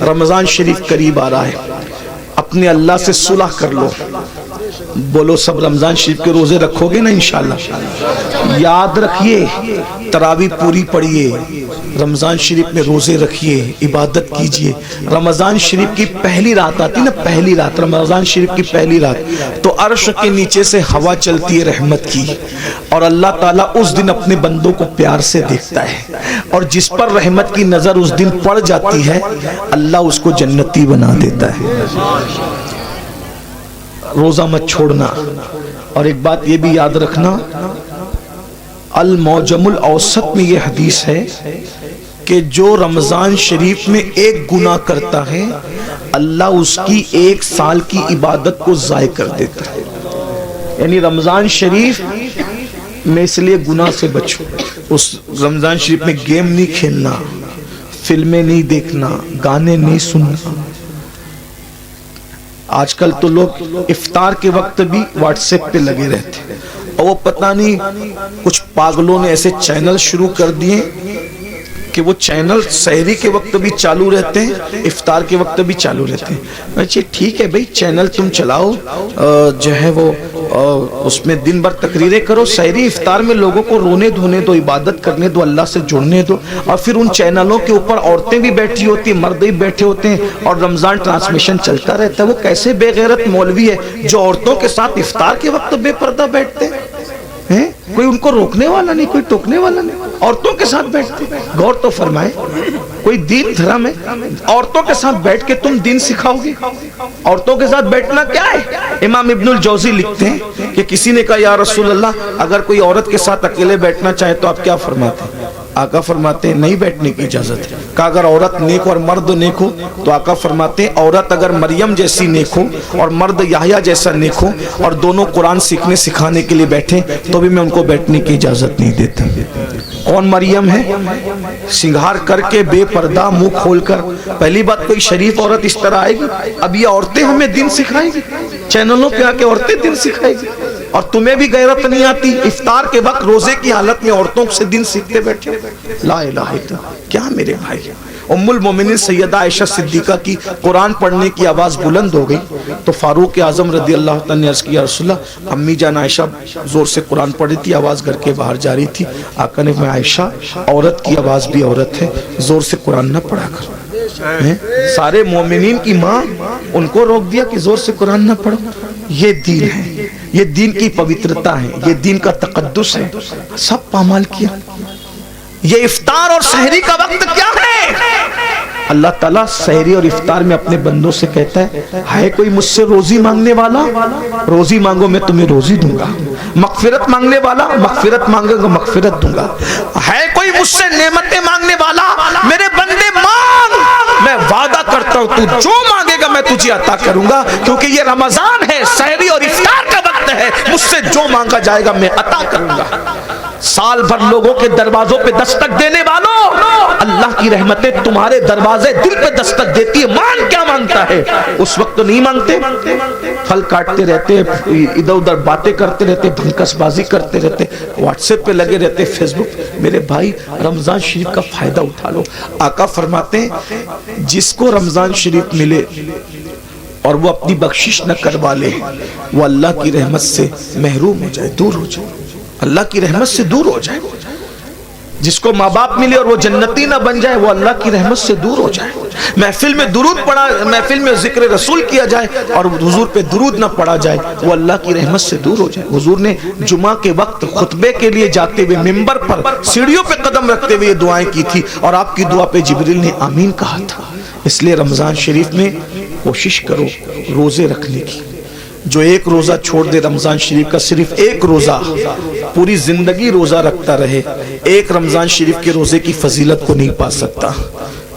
رمضان شریف قریب آ رہا ہے، اپنے اللہ سے صلح کر لو. بولو سب رمضان شریف کے روزے رکھو گے نا انشاءاللہ؟ یاد رکھیے تراویح پوری پڑھیے، رمضان شریف میں روزے رکھیے، عبادت کیجئے. رمضان شریف کی پہلی رات آتی نا، پہلی رات رمضان شریف کی پہلی رات، تو عرش کے نیچے سے ہوا چلتی ہے رحمت کی، اور اللہ تعالیٰ اس دن اپنے بندوں کو پیار سے دیکھتا ہے، اور جس پر رحمت کی نظر اس دن پڑ جاتی ہے اللہ اس کو جنتی بنا دیتا ہے. روزہ مت چھوڑنا. اور ایک بات یہ بھی یاد رکھنا، المعجم الاوسط میں یہ حدیث ہے کہ جو رمضان شریف میں ایک گناہ کرتا ہے اللہ اس کی 1 سال کی عبادت کو ضائع کر دیتا ہے. یعنی رمضان شریف میں اس لیے گناہ سے بچو. اس رمضان شریف میں گیم نہیں کھیلنا، فلمیں نہیں دیکھنا، گانے نہیں سننا. آج کل تو لوگ افطار کے وقت بھی واٹس ایپ پہ لگے رہتے ہیں، اور وہ پتہ نہیں کچھ پاگلوں نے ایسے چینل شروع کر دیے کہ وہ چینل سحری کے وقت بھی چالو رہتے ہیں، افطار کے وقت بھی چالو رہتے ہیں. اچھا ٹھیک ہے بھائی، چینل تم چلاؤ، جو ہے وہ اس میں دن بھر تقریریں کرو، سحری افطار میں لوگوں کو رونے دھونے دو، عبادت کرنے دو، اللہ سے جڑنے دو. اور پھر ان چینلوں کے اوپر عورتیں بھی بیٹھی ہوتی ہیں، مرد بھی بیٹھے ہوتے ہیں، اور رمضان ٹرانسمیشن چلتا رہتا ہے. وہ کیسے بے غیرت مولوی ہے جو عورتوں کے ساتھ افطار کے وقت بے پردہ بیٹھتے ہیں؟ کوئی ان کو روکنے والا نہیں، کوئی ٹوکنے والا نہیں، عورتوں کے ساتھ بیٹھتے. غور تو فرمائے، کوئی دین دھرم ہے؟ عورتوں کے ساتھ بیٹھ کے تم دین سکھاؤ گے؟ عورتوں کے ساتھ بیٹھنا کیا ہے؟ امام ابن الجوزی لکھتے ہیں کہ کسی نے کہا یا رسول اللہ اگر کوئی عورت کے ساتھ اکیلے بیٹھنا چاہے تو آپ کیا فرماتے ہیں؟ آقا فرماتے ہیں نہیں بیٹھنے کی اجازت ہے. کہا اگر عورت نیک اور مرد نیک ہو تو آقا فرماتے ہیں عورت اگر مریم جیسی نیک ہو اور مرد یحییٰ جیسا نیک ہو اور دونوں قرآن سیکھنے سکھانے کے لیے بیٹھیں تو بھی میں ان کو بیٹھنے کی اجازت نہیں دیتا. کون مریم ہے؟ سنگھار کر کے بے پردہ منہ کھول کر. پہلی بات کوئی شریف عورت اس طرح آئے گی؟ اب یہ عورتیں ہمیں دین سکھائیں گی، چینلوں پہ آ کے عورتیں دین سکھائیں گی. اور تمہیں بھی غیرت نہیں آتی افطار کے وقت روزے کی حالت میں عورتوں سے دین سیکھتے بیٹھے. لا الہ الا اللہ. کیا میرے بھائی، ام المومنین سیدہ عائشہ صدیقہ کی قرآن پڑھنے کی آواز بلند ہو گئی تو فاروق اعظم رضی اللہ تعالیٰ نے عرض کیا رسول اللہ امی جان عائشہ زور سے قرآن پڑھ رہی تھی، آواز گھر کے باہر جا رہی تھی. آقا نے فرمایا عائشہ عورت کی آواز بھی عورت ہے، زور سے قرآن نہ پڑھا کر. سارے مومنین کی ماں ان کو روک دیا کہ زور سے قرآن نہ پڑھو. یہ دین ہے، یہ دین کی پوترتا ہے، یہ دین کا تقدس ہے. سب پامال کیا. یہ افطار اور سحری کا وقت کیا ہے؟ اللہ تعالیٰ سحری اور افطار میں اپنے بندوں سے کہتا ہے کوئی مجھ سے روزی مانگنے والا؟ روزی مانگو میں تمہیں روزی دوں گا. مغفرت مانگنے والا؟ مغفرت مانگے گا مغفرت دوں گا. ہے کوئی مجھ سے نعمتیں مانگنے والا؟ میرے بندے مانگ، میں وعدہ کرتا ہوں تو جو مانگے گا میں تجھے عطا کروں گا. کیونکہ یہ رمضان ہے، سحری اور افطار کا وقت ہے، مجھ سے جو مانگا جائے گا میں عطا کروں گا. سال بھر لوگوں کے دروازوں پہ دستک دینے والوں، اللہ کی رحمتیں تمہارے دروازے دل پہ دستک دیتی ہے. مان کیا مانگتا ہے؟ اس وقت تو نہیں مانگتے، پھل کاٹتے رہتے، ادھر ادھر باتیں کرتے رہتے، بھنکس بازی کرتے رہتے، واٹس ایپ پہ لگے رہتے، فیس بک. میرے بھائی رمضان شریف کا فائدہ اٹھا لو. آقا فرماتے ہیں جس کو رمضان شریف ملے اور وہ اپنی بخشش نہ کروا لے وہ اللہ کی رحمت سے محروم ہو جائے، دور ہو جائے، اللہ کی رحمت سے دور ہو جائے. جس کو ماں باپ ملے اور وہ جنتی نہ بن جائے وہ اللہ کی رحمت سے دور ہو جائے. محفل میں درود پڑھا، محفل میں ذکر رسول کیا جائے اور حضور پہ درود نہ پڑھا جائے وہ اللہ کی رحمت سے دور ہو جائے. حضور نے جمعہ کے وقت خطبے کے لیے جاتے ہوئے منبر پر سیڑھیوں پہ قدم رکھتے ہوئے یہ دعائیں کی تھی اور آپ کی دعا پہ جبریل نے آمین کہا تھا. اس لیے رمضان شریف میں کوشش کرو روزے رکھنے کی. جو ایک روزہ چھوڑ دے رمضان شریف کا، صرف ایک روزہ، پوری زندگی روزہ رکھتا رہے، ایک رمضان شریف کے روزے کی فضیلت کو نہیں پا سکتا.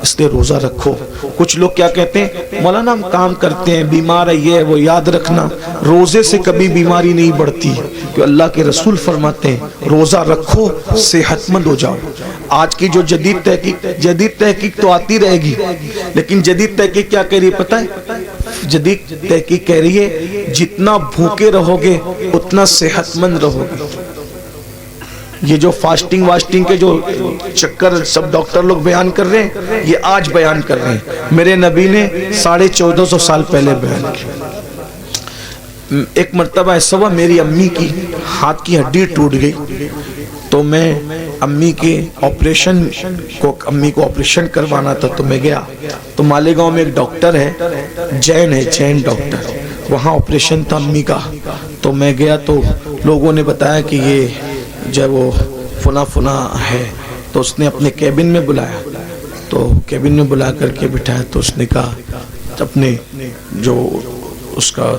اس لیے روزہ رکھو. کچھ لوگ کیا کہتے ہیں مولانا ہم کام کرتے ہیں، بیمار ہے، یہ وہ. یاد رکھنا روزے سے کبھی بیماری نہیں بڑھتی، کہ اللہ کے رسول فرماتے ہیں روزہ رکھو صحت مند ہو جاؤ. آج کی جو جدید تحقیق تو آتی رہے گی، لیکن جدید تحقیق کیا کہہ رہی ہے پتہ ہے؟ جدید تحقیق کہہ رہی ہے جتنا بھوکے رہو گے اتنا صحت مند رہو گے. یہ جو فاسٹنگ واسٹنگ کے جو چکر سب ڈاکٹر لوگ بیان کر رہے ہیں، یہ آج بیان کر رہے ہیں، میرے نبی نے 1450 سال پہلے بیان کیا۔ ایک مرتبہ ایسا ہوا، میری امی کی ہاتھ کی ہڈی ٹوٹ گئی، تو میں امی کو آپریشن کروانا تھا، تو میں گیا، تو مالیگاؤں میں ایک ڈاکٹر ہے، جین ڈاکٹر، وہاں آپریشن تھا امی کا، تو میں گیا، تو لوگوں نے بتایا کہ یہ جب وہ فنا ہے، تو اس نے اپنے کیبن میں بلایا، تو کیبن میں بلا کر کے بٹھایا، تو اس نے کہا اپنے جو اس کا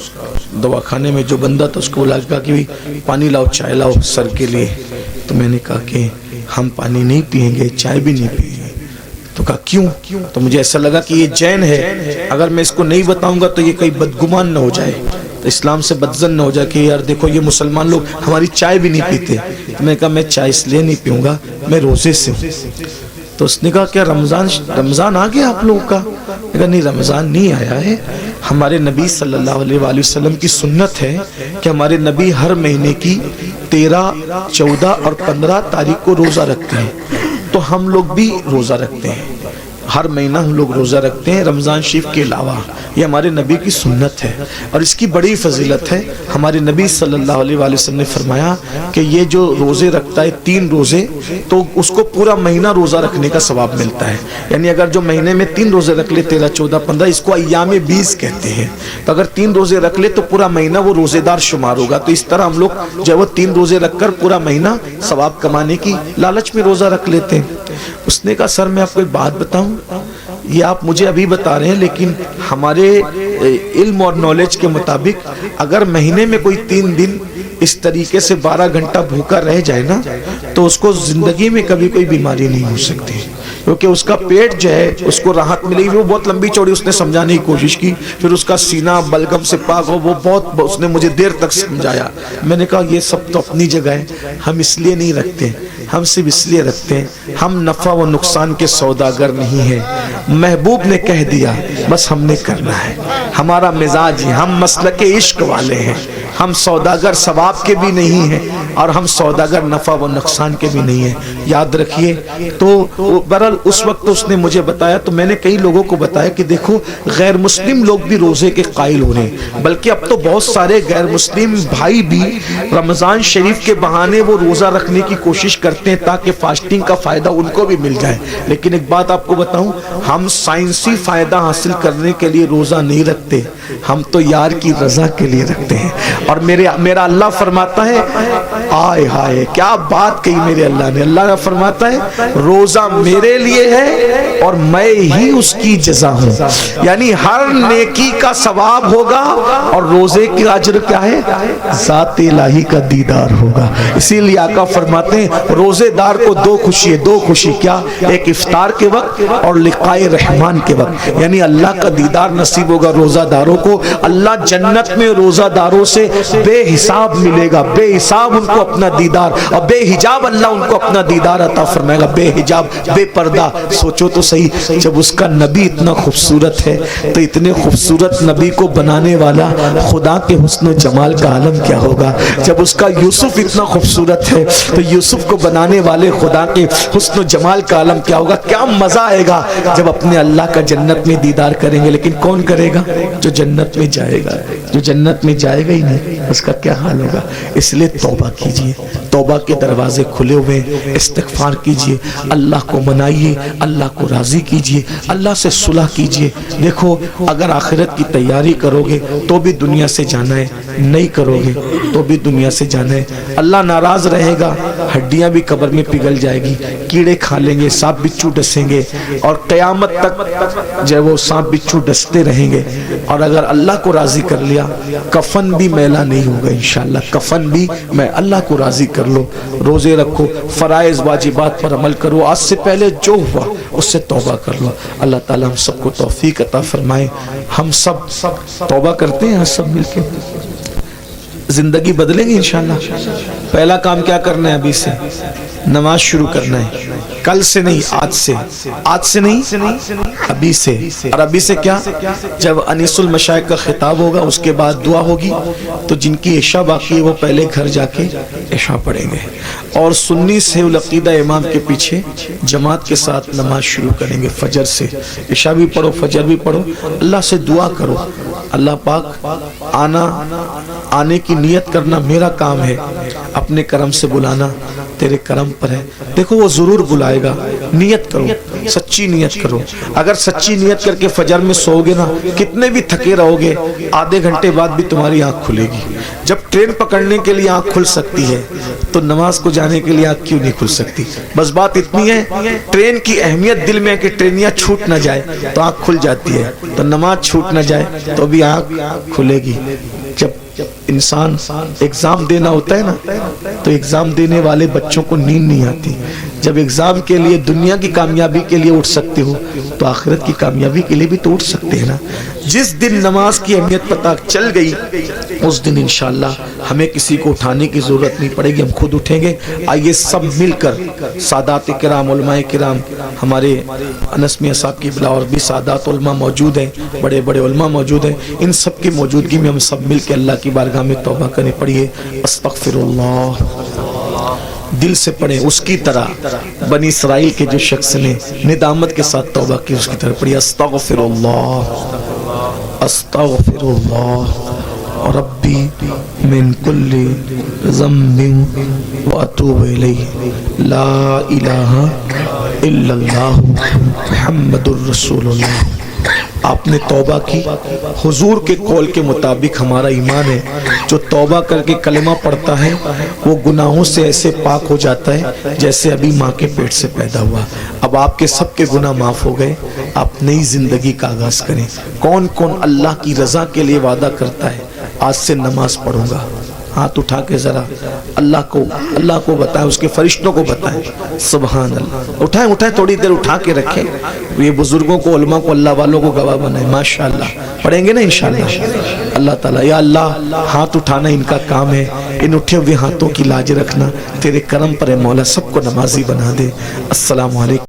دواخانے میں جو بندہ تھا اس کو بلا کہا کہ پانی لاؤ، چائے لاؤ سر کے لیے، تو میں نے کہا کہ ہم پانی نہیں پیئیں گے، چائے بھی نہیں پیئیں گے، تو کہا کیوں؟ تو مجھے ایسا لگا کہ یہ جین ہے، اگر میں اس کو نہیں بتاؤں گا تو یہ کہیں بدگمان نہ ہو جائے، اسلام سے بدزن نہ ہو جائے کہ یار دیکھو یہ مسلمان لوگ ہماری چائے بھی نہیں پیتے۔ تو میں نے کہا میں چائے اس لیے نہیں پیوں گا، میں روزے سے ہوں۔ تو اس نے کہا کیا رمضان آ گیا آپ لوگوں کا؟ میں نے کہا نہیں، رمضان نہیں آیا ہے، ہمارے نبی صلی اللہ علیہ وآلہ وسلم کی سنت ہے کہ ہمارے نبی ہر مہینے کی 13، 14 اور 15 تاریخ کو روزہ رکھتے ہیں، تو ہم لوگ بھی روزہ رکھتے ہیں، ہر مہینہ ہم لوگ روزہ رکھتے ہیں رمضان شریف کے علاوہ، یہ ہمارے نبی کی سنت ہے، اور اس کی بڑی فضیلت ہے۔ ہمارے نبی صلی اللہ علیہ وآلہ وسلم نے فرمایا کہ یہ جو روزے رکھتا ہے 3 روزے، تو اس کو پورا مہینہ روزہ رکھنے کا ثواب ملتا ہے، یعنی اگر جو مہینے میں 3 روزے رکھ لے، 13، 14، 15، اس کو ایام 20 کہتے ہیں، تو اگر 3 روزے رکھ لے تو پورا مہینہ وہ روزے دار شمار ہوگا، تو اس طرح ہم لوگ جب وہ 3 روزے رکھ کر پورا مہینہ ثواب کمانے کی لالچ میں روزہ رکھ لیتے ہیں۔ اس نے کہا سر میں آپ کو ایک بات بتاؤں، یہ آپ مجھے ابھی بتا رہے ہیں، لیکن ہمارے علم اور نالج کے مطابق اگر مہینے میں کوئی 3 دن اس طریقے سے 12 گھنٹہ بھوکا رہ جائے نا، تو اس کو زندگی میں کبھی کوئی بیماری نہیں ہو سکتی، کیونکہ اس کا پیٹ جو ہے اس کو راحت ملے گی۔ وہ بہت لمبی چوڑی اس نے سمجھانے کی کوشش کی، پھر اس کا سینہ بلغم سے پاک ہو، وہ بہت اس نے مجھے دیر تک سمجھایا۔ میں نے کہا یہ سب تو اپنی جگہ ہے، ہم اس لیے نہیں رکھتے، ہم صرف اس لیے رکھتے ہیں ہم نفع و نقصان کے سوداگر نہیں ہیں، محبوب نے کہہ دیا بس ہم نے کرنا ہے، ہمارا مزاج ہے، ہم مسلک عشق والے ہیں، ہم سوداگر ثواب کے بھی نہیں ہیں اور ہم سوداگر نفع و نقصان کے بھی نہیں ہیں، یاد رکھیے۔ تو بہرحال اس وقت اس نے مجھے بتایا، تو میں نے کئی لوگوں کو بتایا کہ دیکھو غیر مسلم لوگ بھی روزے کے قائل ہو رہے ہیں، بلکہ اب تو بہت سارے غیر مسلم بھائی بھی رمضان شریف کے بہانے وہ روزہ رکھنے کی کوشش کرتے ہیں تاکہ فاسٹنگ کا فائدہ ان کو بھی مل جائے۔ لیکن ایک بات آپ کو بتاؤں، ہم سائنسی فائدہ حاصل کرنے کے لیے روزہ نہیں رکھتے، ہم تو یار کی رضا کے لیے رکھتے ہیں۔ اور میرا اللہ فرماتا ہے، آئے ہائے کیا بات کہی میرے اللہ نے، اللہ فرماتا ہے روزہ میرے لیے ہے اور میں ہی اس کی جزا ہوں، یعنی ہر نیکی کا ثواب ہوگا اور روزے کی اجر کیا ہے؟ ذات الہی کا دیدار ہوگا۔ اسی لیے آقا فرماتے ہیں روزے دار کو 2 خوشی ہے، 2 خوشی کیا؟ ایک افطار کے وقت اور لقائے رحمان کے وقت، یعنی اللہ کا دیدار نصیب ہوگا روزہ داروں کو، اللہ جنت میں روزہ داروں سے بے حساب ملے گا، بے حساب ان کو اپنا دیدار، اور بے حجاب اللہ ان کو اپنا دیدار عطا فرمائے گا، بے حجاب، بے پردہ۔ سوچو تو صحیح، جب اس کا نبی اتنا خوبصورت ہے تو اتنے خوبصورت نبی کو بنانے والا خدا کے حسن و جمال کا عالم کیا ہوگا؟ جب اس کا یوسف اتنا خوبصورت ہے تو یوسف کو بنانے والے خدا کے حسن و جمال کا عالم کیا ہوگا؟ کیا مزہ آئے گا جب اپنے اللہ کا جنت میں دیدار کریں گے۔ لیکن کون کرے گا؟ جو جنت میں جائے گا، جو جنت میں جائے گا ہی نہیں اس کا کیا حال ہوگا؟ اس لیے توبہ کیجئے، توبہ کے دروازے کھلے ہوئے، استغفار کیجئے، اللہ کو منائیے، اللہ کو راضی کیجئے، اللہ سے صلح کیجئے۔ دیکھو اگر آخرت کی تیاری کرو گے تو بھی دنیا سے جانا ہے، نہیں کرو گے تو بھی دنیا سے جانا ہے، اللہ ناراض رہے گا، ہڈیاں بھی قبر میں پگھل جائے گی، کیڑے کھا لیں گے، سانپ بچھو ڈسیں گے، اور قیامت تک جو وہ سانپ بچھو ڈستے رہیں گے۔ اور اگر اللہ کو راضی کر لیا کفن بھی میلا نہیں ہوگا انشاءاللہ، کفن بھی میں اللہ کو راضی کر لو، روزے رکھو، فرائض واجبات پر عمل کرو، آج سے پہلے جو ہوا اس سے توبہ کر لو۔ اللہ تعالیٰ ہم سب کو توفیق عطا فرمائے۔ ہم سب توبہ کرتے ہیں سب مل کے، زندگی بدلیں گے انشاءاللہ۔ پہلا کام کیا کرنا ہے ابھی سے؟ نماز شروع کرنا ہے، کل سے نہیں، آج سے نہیں، ابھی سے۔ اور ابھی سے کیا؟ جب انیس المشائخ کا خطاب ہوگا اس کے بعد دعا ہوگی، تو جن کی عشاء باقی ہے وہ پہلے گھر جا کے عشاء پڑھیں گے، اور سنی سے العقیدہ امام کے پیچھے جماعت کے ساتھ نماز شروع کریں گے فجر سے۔ عشاء بھی پڑھو، فجر بھی پڑھو، اللہ سے دعا کرو، اللہ پاک آنے کی نیت کرنا میرا کام ہے، اپنے کرم سے بلانا تیرے کرم پر ہے۔ دیکھو وہ ضرور بلائے گا، نیت کرو، سچی نیت کرو۔ اگر سچی نیت کر کے فجر میں سو گے نا، کتنے بھی تھکے رہو گے، آدھے گھنٹے بعد بھی تمہاری آنکھ کھلے گی۔ جب ٹرین پکڑنے کے لیے آنکھ کھل سکتی ہے تو نماز کو جانے کے لیے آنکھ کیوں نہیں کھل سکتی؟ بس بات اتنی ہے، ٹرین کی اہمیت دل میں ہے کہ ٹرینیاں چھوٹ نہ جائے تو آنکھ کھل جاتی ہے، تو نماز چھوٹ نہ جائے تو بھی آنکھ کھلے گی۔ جب انسان ایگزام دینا ہوتا ہے نا، تو ایگزام دینے والے بچوں کو نیند نہیں آتی۔ جب ایگزام کے لیے دنیا کی کامیابی کے لیے اٹھ سکتے ہو تو آخرت کی کامیابی کے لیے بھی تو اٹھ سکتے ہیں نا۔ جس دن نماز کی اہمیت پتہ چل گئی اس دن انشاءاللہ ہمیں کسی کو اٹھانے کی ضرورت نہیں پڑے گی، ہم خود اٹھیں گے۔ آئیے سب مل کر سادات کرام، علماء کرام، ہمارے انس میاں صاحب کی بلا اور بھی سادات علماء موجود ہیں، بڑے بڑے علماء موجود ہیں، ان سب کی موجودگی میں ہم سب مل کے اللہ کی بارگاہ میں توبہ کرنے پڑیے۔ استغفر اللہ، دل سے پڑھیں، اس کی طرح بنی اسرائیل کے جو شخص نے ندامت کے ساتھ توبہ کی اس کی طرح پڑھیے۔ استغفر اللہ، استغفر اللہ ربی من کل ذنب واتوب الیہ، لا الہ الا اللہ محمد الرسول اللہ۔ آپ نے توبہ کی، حضور کے قول کے مطابق ہمارا ایمان ہے، جو توبہ کر کے کلمہ پڑھتا ہے وہ گناہوں سے ایسے پاک ہو جاتا ہے جیسے ابھی ماں کے پیٹ سے پیدا ہوا۔ اب آپ کے سب کے گناہ معاف ہو گئے، آپ نئی زندگی کا آغاز کریں۔ کون کون اللہ کی رضا کے لیے وعدہ کرتا ہے آج سے نماز پڑھوں گا؟ ہاتھ اٹھا کے ذرا اللہ کو بتائیں، اس کے فرشتوں کو بتائیں۔ سبحان اللہ، اٹھائیں، تھوڑی دیر اٹھا کے رکھیں۔ یہ بزرگوں کو، علماء کو، اللہ والوں کو گواہ بنائیں۔ ماشاءاللہ پڑھیں گے نا انشاءاللہ۔ اللہ تعالیٰ، یا اللہ ہاتھ اٹھانا ان کا کام ہے، ان اٹھے ہوئے ہاتھوں کی لاج رکھنا تیرے کرم پر ہے مولا، سب کو نمازی بنا دے۔ السلام علیکم۔